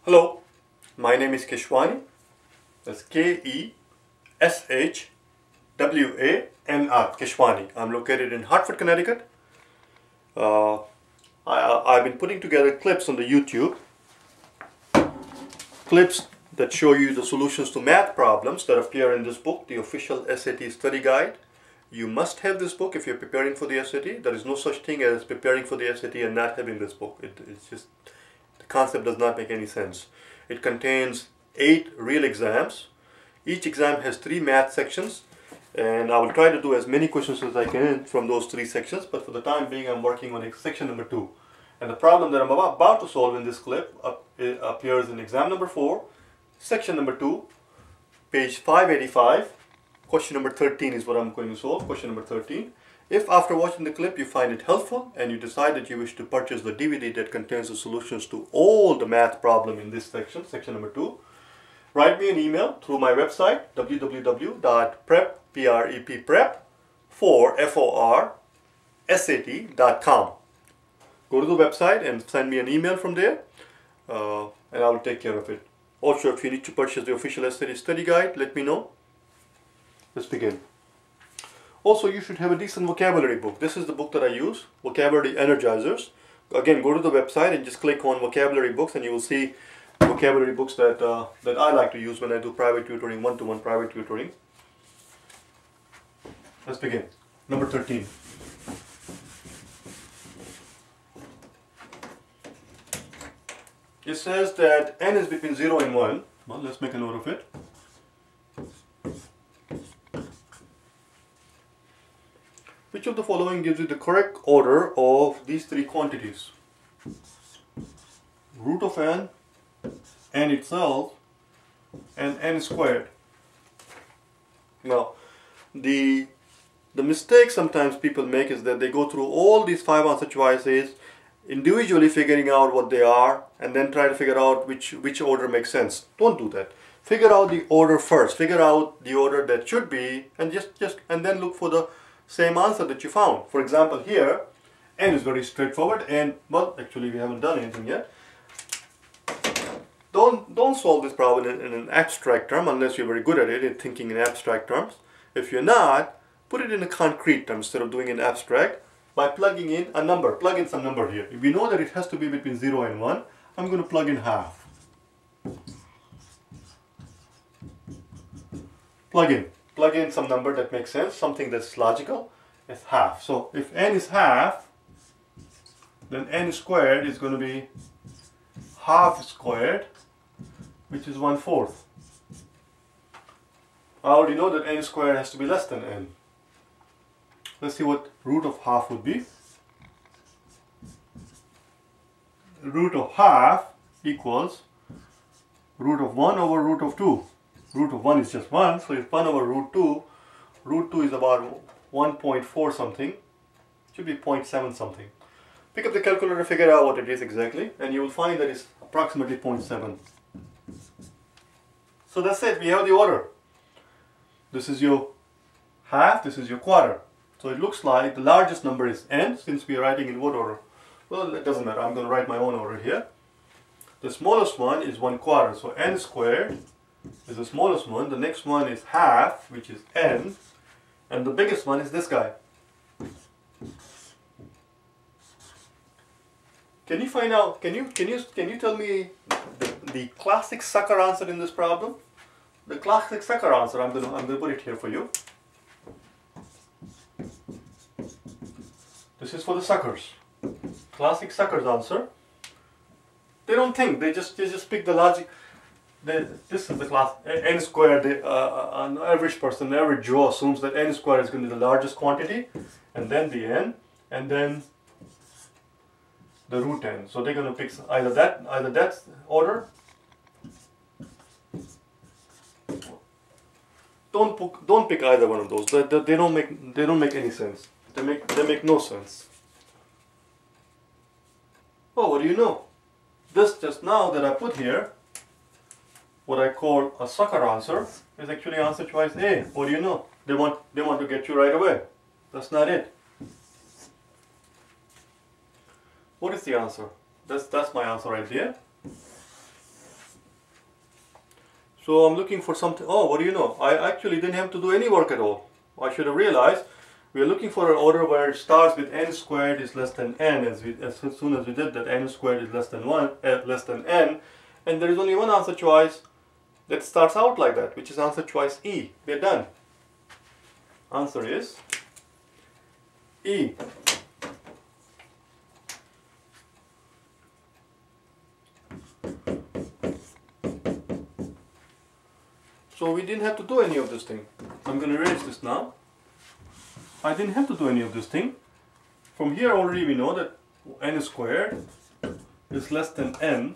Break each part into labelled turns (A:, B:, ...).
A: Hello, my name is Keshwani. That's K-E-S-H-W-A-N-I, Keshwani. I'm located in Hartford, Connecticut. I've been putting together clips on the YouTube. Clips that show you the solutions to math problems that appear in this book, the official SAT study guide. You must have this book if you're preparing for the SAT. There is no such thing as preparing for the SAT and not having this book. It's just, the concept does not make any sense. It contains 8 real exams. Each exam has 3 math sections, and I will try to do as many questions as I can from those 3 sections, but for the time being I'm working on section number 2. And the problem that I'm about to solve in this clip appears in exam number 4, section number 2, page 585. Question number 13 is what I'm going to solve, question number 13. If after watching the clip you find it helpful and you decide that you wish to purchase the DVD that contains the solutions to all the math problem in this section, section number 2, write me an email through my website www.prep4sat.com. Go to the website and send me an email from there, and I will take care of it. Also, if you need to purchase the official SAT study guide, let me know. Let's begin. Also, you should have a decent vocabulary book. This is the book that I use, Vocabulary Energizers. Again, go to the website and just click on vocabulary books and you will see vocabulary books that I like to use when I do private tutoring, one-to-one private tutoring. Let's begin. Number 13. It says that n is between 0 and 1. Well, let's make a note of it. Which of the following gives you the correct order of these 3 quantities? Root of n itself, and n squared. Now, the mistake sometimes people make is that they go through all these 5 answer choices, individually figuring out what they are, and then try to figure out which order makes sense. Don't do that. Figure out the order first. Figure out the order that should be, and and then look for the same answer that you found. For example, here n is very straightforward, and well, actually we haven't done anything yet. Don't solve this problem in an abstract term unless you're very good at it, in thinking in abstract terms. If you're not, put it in a concrete term instead of doing it abstract by plugging in a number. Plug in some number here. If we know that it has to be between 0 and 1, I'm going to plug in half. Plug in some number that makes sense, something that's logical. It's half. So if n is half, then n squared is going to be half squared, which is 1/4. I already know that n squared has to be less than n. Let's see what root of half would be. Root of half equals root of 1 over root of 2. Root of 1 is just 1, so it's 1 over root 2. Root 2 is about 1.4 something. Should be 0.7 something. Pick up the calculator, figure out what it is exactly, and you will find that it's approximately 0.7. So that's it, we have the order. This is your half, this is your quarter. So it looks like the largest number is n, since we are writing in what order? Well, it doesn't matter, I'm going to write my own order here. The smallest one is 1/4, so n squared is the smallest one. The next one is half, which is n, and the biggest one is this guy. Can you find out? Can you tell me the classic sucker answer in this problem? The classic sucker answer. I'm gonna put it here for you. This is for the suckers. Classic suckers answer. They don't think. They just pick the logic. This is the class n squared. An average person, an average Joe assumes that n squared is going to be the largest quantity, and then the n, and then the root n. So they're going to pick either that order. Don't pick either one of those. They don't make any sense. They make no sense. Oh, what do you know? This just now that I put here, what I call a sucker answer, is actually answer choice A. What do you know? They want to get you right away. That's not it. What is the answer? That's my answer right there. So I'm looking for something. Oh, what do you know? I actually didn't have to do any work at all. I should have realized we are looking for an order where it starts with n squared is less than n. As soon as we did that, n squared is less than less than n, and there is only one answer choice that starts out like that, which is answer choice E. We're done. Answer is E. So we didn't have to do any of this thing. I'm going to erase this now. I didn't have to do any of this thing. From here already we know that n squared is less than n.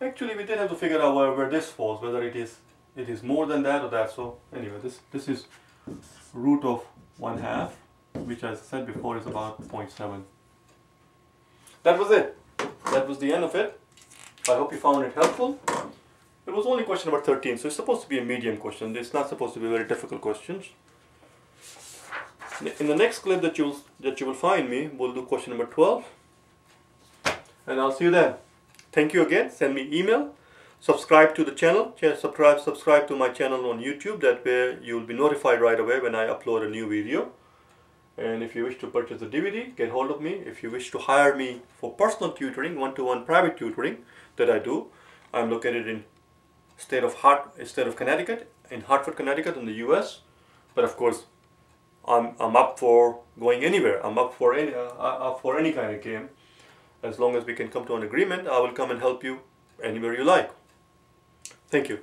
A: Actually we did have to figure out where this falls, whether it is more than that or that. So anyway, this is root of 1/2, which as I said before is about 0.7. That was it. That was the end of it. I hope you found it helpful. It was only question number 13, so it's supposed to be a medium question. It's not supposed to be very difficult questions. In the next clip that you will find me, we'll do question number 12. And I'll see you then. Thank you again. Send me email. Subscribe to the channel. Subscribe to my channel on YouTube. That way you'll be notified right away when I upload a new video. And if you wish to purchase the DVD, get hold of me. If you wish to hire me for personal tutoring, one-to-one private tutoring that I do, I'm located in state of Connecticut, in Hartford, Connecticut, in the U.S. But of course, I'm up for going anywhere. I'm up for any kind of game. As long as we can come to an agreement, I will come and help you anywhere you like. Thank you.